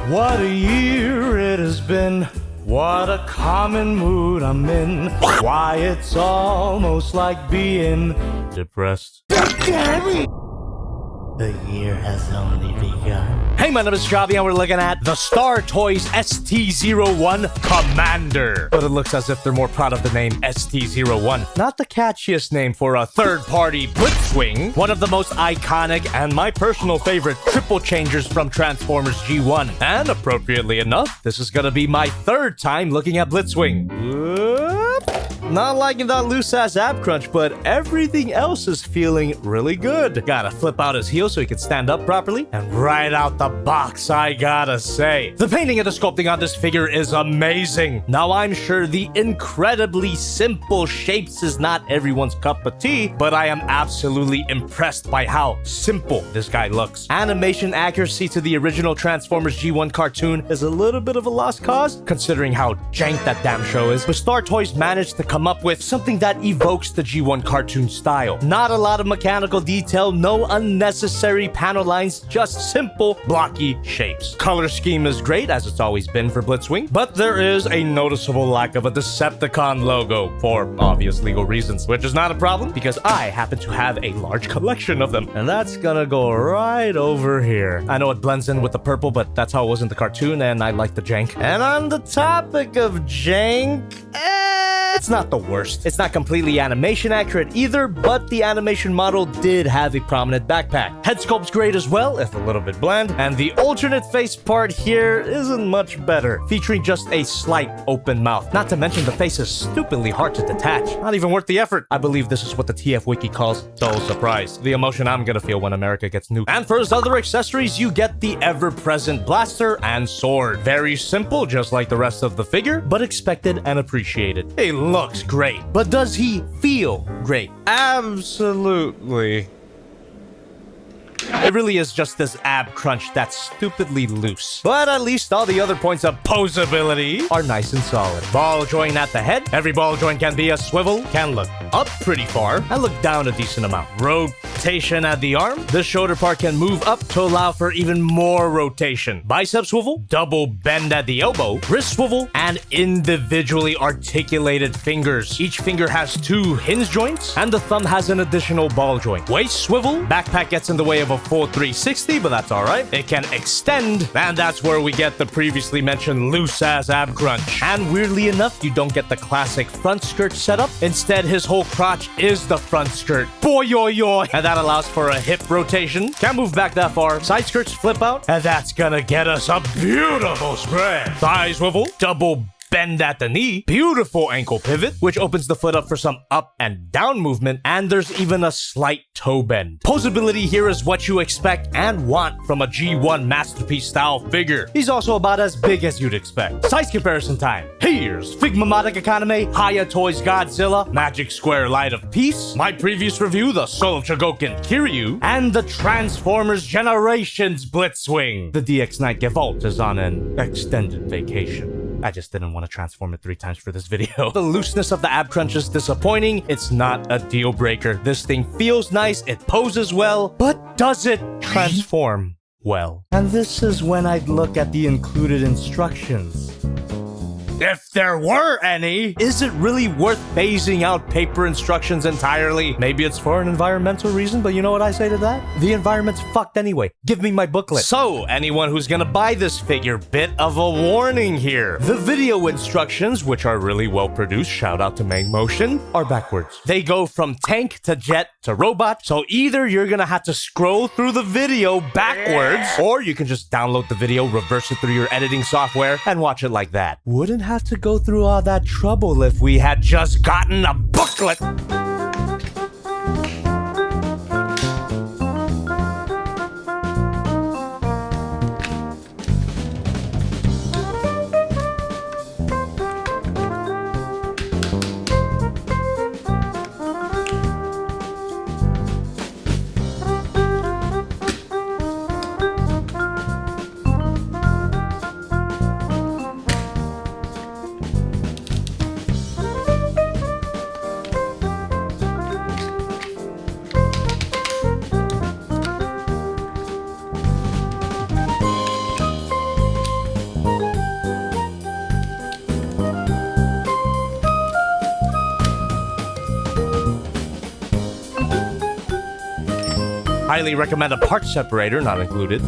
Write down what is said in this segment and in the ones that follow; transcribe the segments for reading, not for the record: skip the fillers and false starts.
What a year it has been. What a common mood I'm in. Why, it's almost like being depressed. The year has only begun. Hey, my name is Jobby, and we're looking at the Star Toys ST-01 Commander. But it looks as if they're more proud of the name ST-01. Not the catchiest name for a third-party Blitzwing. One of the most iconic and my personal favorite triple changers from Transformers G1. And appropriately enough, this is gonna be my third time looking at Blitzwing. Not liking that loose-ass ab crunch, but everything else is feeling really good. Gotta flip out his heel so he can stand up properly. And right out the box, I gotta say, the painting and the sculpting on this figure is amazing. Now, I'm sure the incredibly simple shapes is not everyone's cup of tea, but I am absolutely impressed by how simple this guy looks. Animation accuracy to the original Transformers G1 cartoon is a little bit of a lost cause, considering how jank that damn show is. But Star Toys managed to come up with something that evokes the G1 cartoon style. Not a lot of mechanical detail, no unnecessary panel lines, just simple, blocky shapes. Color scheme is great, as it's always been for Blitzwing, but there is a noticeable lack of a Decepticon logo, for obvious legal reasons, which is not a problem, because I happen to have a large collection of them, and that's gonna go right over here. I know it blends in with the purple, but that's how it was in the cartoon, and I like the jank. And on the topic of jank, it's not the worst. It's not completely animation accurate either, but the animation model did have a prominent backpack. Head sculpt's great as well, if a little bit bland, and the alternate face part here isn't much better, featuring just a slight open mouth. Not to mention the face is stupidly hard to detach. Not even worth the effort. I believe this is what the TF Wiki calls dull surprise. The emotion I'm gonna feel when America gets nuked. And for his other accessories, you get the ever-present blaster and sword. Very simple, just like the rest of the figure, but expected and appreciated. He looks great, but does he feel great? Absolutely. It really is just this ab crunch that's stupidly loose. But at least all the other points of posability are nice and solid. Ball joint at the head. Every ball joint can be a swivel, can look up pretty far, and look down a decent amount. Rotation at the arm. The shoulder part can move up to allow for even more rotation. Bicep swivel, double bend at the elbow, wrist swivel, and individually articulated fingers. Each finger has two hinge joints, and the thumb has an additional ball joint. Waist swivel. Backpack gets in the way of a full 360, but that's alright. It can extend, and that's where we get the previously mentioned loose-ass ab crunch. And weirdly enough, you don't get the classic front skirt setup. Instead, his whole crotch is the front skirt. Boy, yo, yo. And that allows for a hip rotation. Can't move back that far. Side skirts flip out, and that's gonna get us a beautiful spread. Thigh swivel, double bend at the knee, beautiful ankle pivot, which opens the foot up for some up and down movement, and there's even a slight toe bend. Posability here is what you expect and want from a G1 masterpiece style figure. He's also about as big as you'd expect. Size comparison time. Here's Figma-matic Economy, Haya Toys Godzilla, Magic Square Light of Peace, my previous review, the Soul of Chogokin Kiryu, and the Transformers Generations Blitzwing. The DX9 Gewalt is on an extended vacation. I just didn't want to transform it 3 times for this video. The looseness of the ab crunch is disappointing. It's not a deal breaker. This thing feels nice, it poses well, but does it transform well? And this is when I'd look at the included instructions. If there were any, is it really worth phasing out paper instructions entirely? Maybe it's for an environmental reason, but you know what I say to that? The environment's fucked anyway. Give me my booklet. So, anyone who's gonna buy this figure, bit of a warning here. The video instructions, which are really well produced, shout out to Mang Motion, are backwards. They go from tank to jet to robot, so either you're gonna have to scroll through the video backwards, or you can just download the video, reverse it through your editing software, and watch it like that. Wouldn't have to go through all that trouble if we had just gotten a booklet. highly recommend a part separator, not included.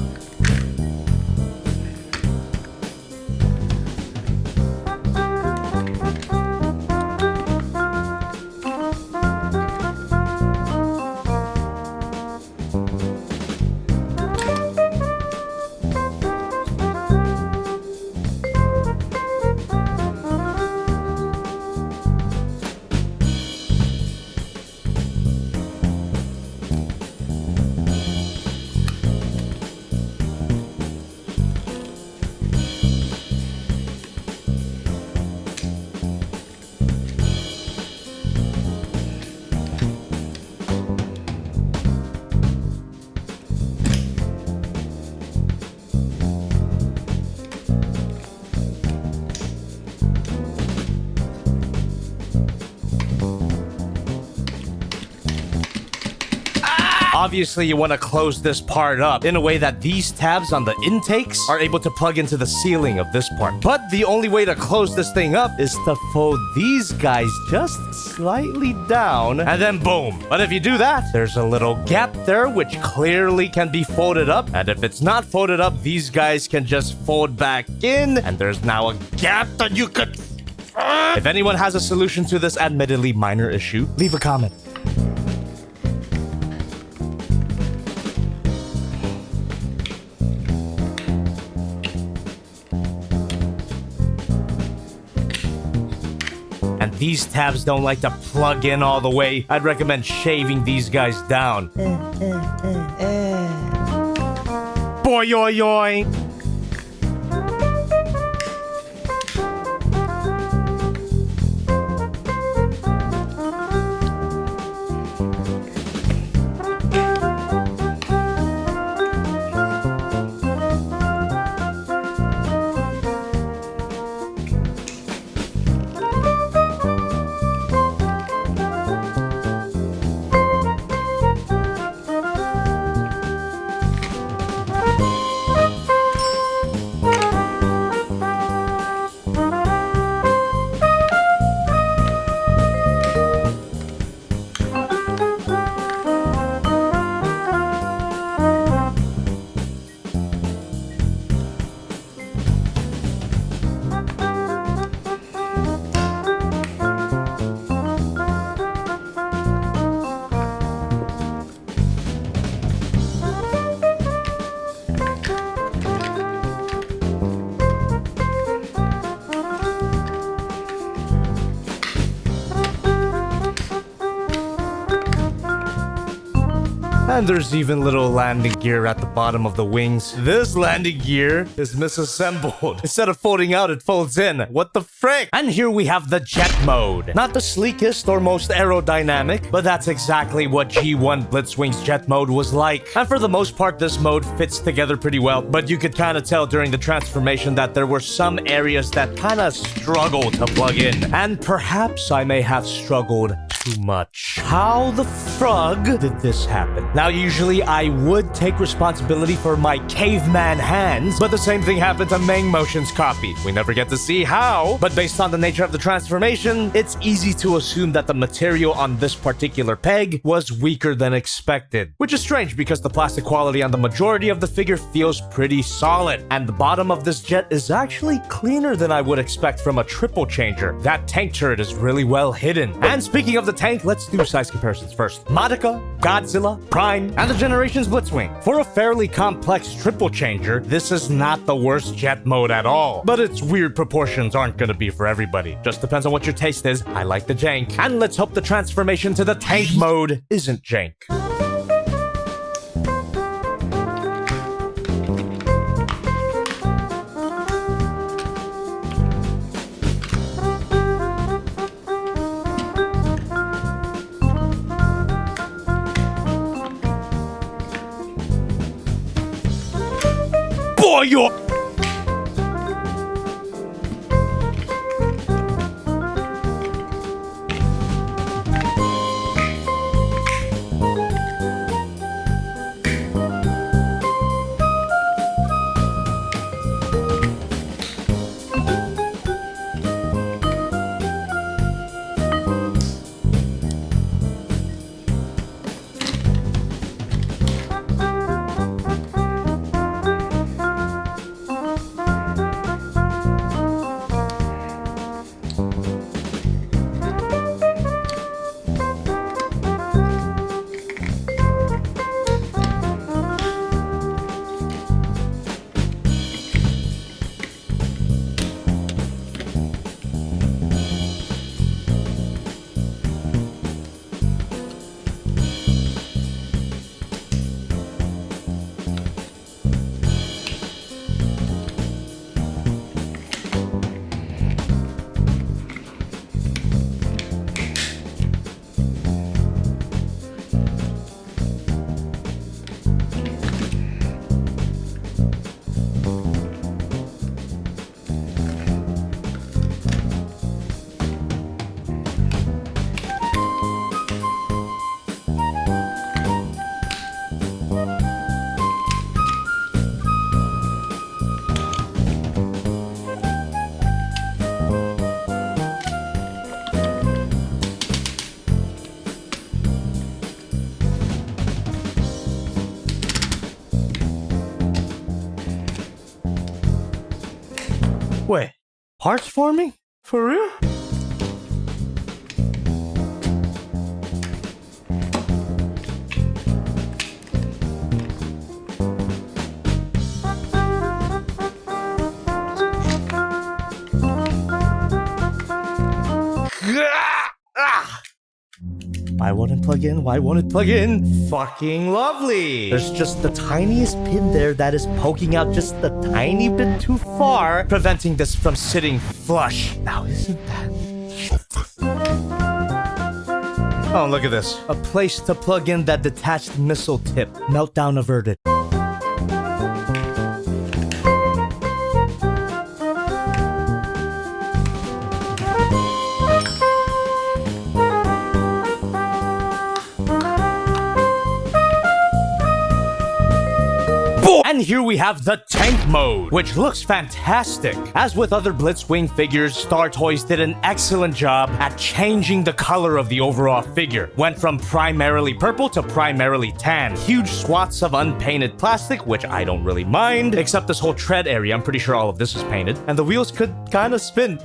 Obviously, you want to close this part up in a way that these tabs on the intakes are able to plug into the ceiling of this part. But the only way to close this thing up is to fold these guys just slightly down, and then boom. But if you do that, there's a little gap there which clearly can be folded up. And if it's not folded up, these guys can just fold back in, and there's now a gap that you could... If anyone has a solution to this admittedly minor issue, leave a comment. And these tabs don't like to plug in all the way. I'd recommend shaving these guys down. Boy, yoy, yoy. And there's even little landing gear at the bottom of the wings. This landing gear is misassembled. Instead of folding out, it folds in. What the frick? And here we have the jet mode. Not the sleekest or most aerodynamic, but that's exactly what G1 Blitzwing's jet mode was like. And for the most part, this mode fits together pretty well, but you could kind of tell during the transformation that there were some areas that kind of struggled to plug in. And perhaps I may have struggled too much. How the frog did this happen? Now, usually I would take responsibility for my caveman hands, but the same thing happened to Meng Motion's copy. We never get to see how, but based on the nature of the transformation, it's easy to assume that the material on this particular peg was weaker than expected. Which is strange because the plastic quality on the majority of the figure feels pretty solid, and the bottom of this jet is actually cleaner than I would expect from a triple changer. That tank turret is really well hidden. And speaking of the tank, let's do size comparisons first. Modica, Godzilla, Prime, and the Generations Blitzwing. For a fairly complex triple changer, this is not the worst jet mode at all. But its weird proportions aren't gonna be for everybody. Just depends on what your taste is. I like the jank. And let's hope the transformation to the tank mode isn't jank. Boy, you're... Wait, parts for me? For real? Why won't it plug in? Why won't it plug in? Fucking lovely! There's just the tiniest pin there that is poking out just the tiny bit too far, preventing this from sitting flush. Now, isn't that... Oh, look at this. A place to plug in that detached missile tip. Meltdown averted. And here we have the tank mode, which looks fantastic. As with other Blitzwing figures, Star Toys did an excellent job at changing the color of the overall figure. Went from primarily purple to primarily tan. Huge swaths of unpainted plastic, which I don't really mind, except this whole tread area. I'm pretty sure all of this is painted, and the wheels could kind of spin.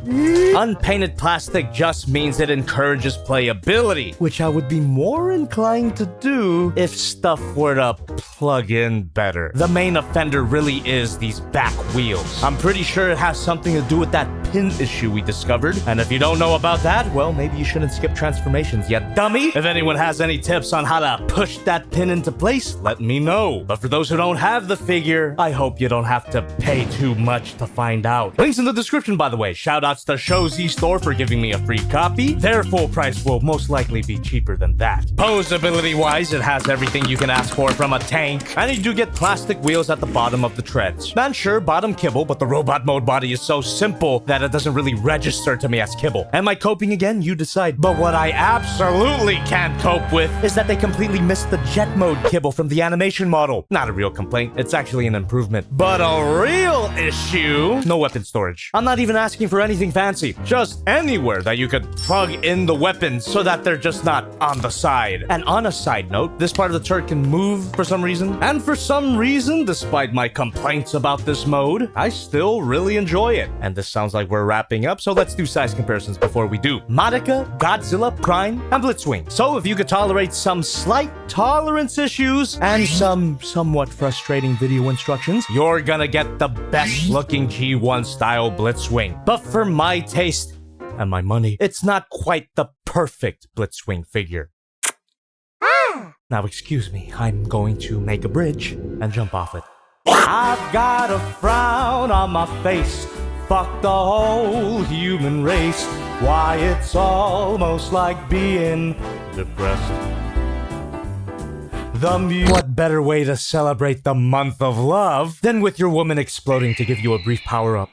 Unpainted plastic just means it encourages playability, which I would be more inclined to do if stuff were to plug in better. The main offender really is these back wheels. I'm pretty sure it has something to do with that pin issue we discovered. And if you don't know about that, well, maybe you shouldn't skip transformations yet, dummy. If anyone has any tips on how to push that pin into place, let me know. But for those who don't have the figure, I hope you don't have to pay too much to find out. Links in the description, by the way. Shoutouts to Shozy Store for giving me a free copy. Their full price will most likely be cheaper than that. Posability-wise, it has everything you can ask for from a tank. And you do get plastic wheels at the bottom of the treads. And sure, bottom kibble, but the robot mode body is so simple that it doesn't really register to me as kibble. Am I coping again? You decide. But what I absolutely can't cope with is that they completely missed the jet mode kibble from the animation model. Not a real complaint, it's actually an improvement. But a real issue... No weapon storage. I'm not even asking for anything fancy. Just anywhere that you could plug in the weapons so that they're just not on the side. And on a side note, this part of the turret can move for some reason. And for some reason, despite my complaints about this mode, I still really enjoy it. And this sounds like we're wrapping up, so let's do size comparisons before we do. Modica, Godzilla, Prime, and Blitzwing. So if you could tolerate some slight tolerance issues and some somewhat frustrating video instructions, you're gonna get the best looking G1 style Blitzwing. But for my taste and my money, it's not quite the perfect Blitzwing figure. Now excuse me, I'm going to make a bridge and jump off it. I've got a frown on my face. Fuck the whole human race. Why, it's almost like being depressed. What better way to celebrate the month of love than with your woman exploding to give you a brief power-up?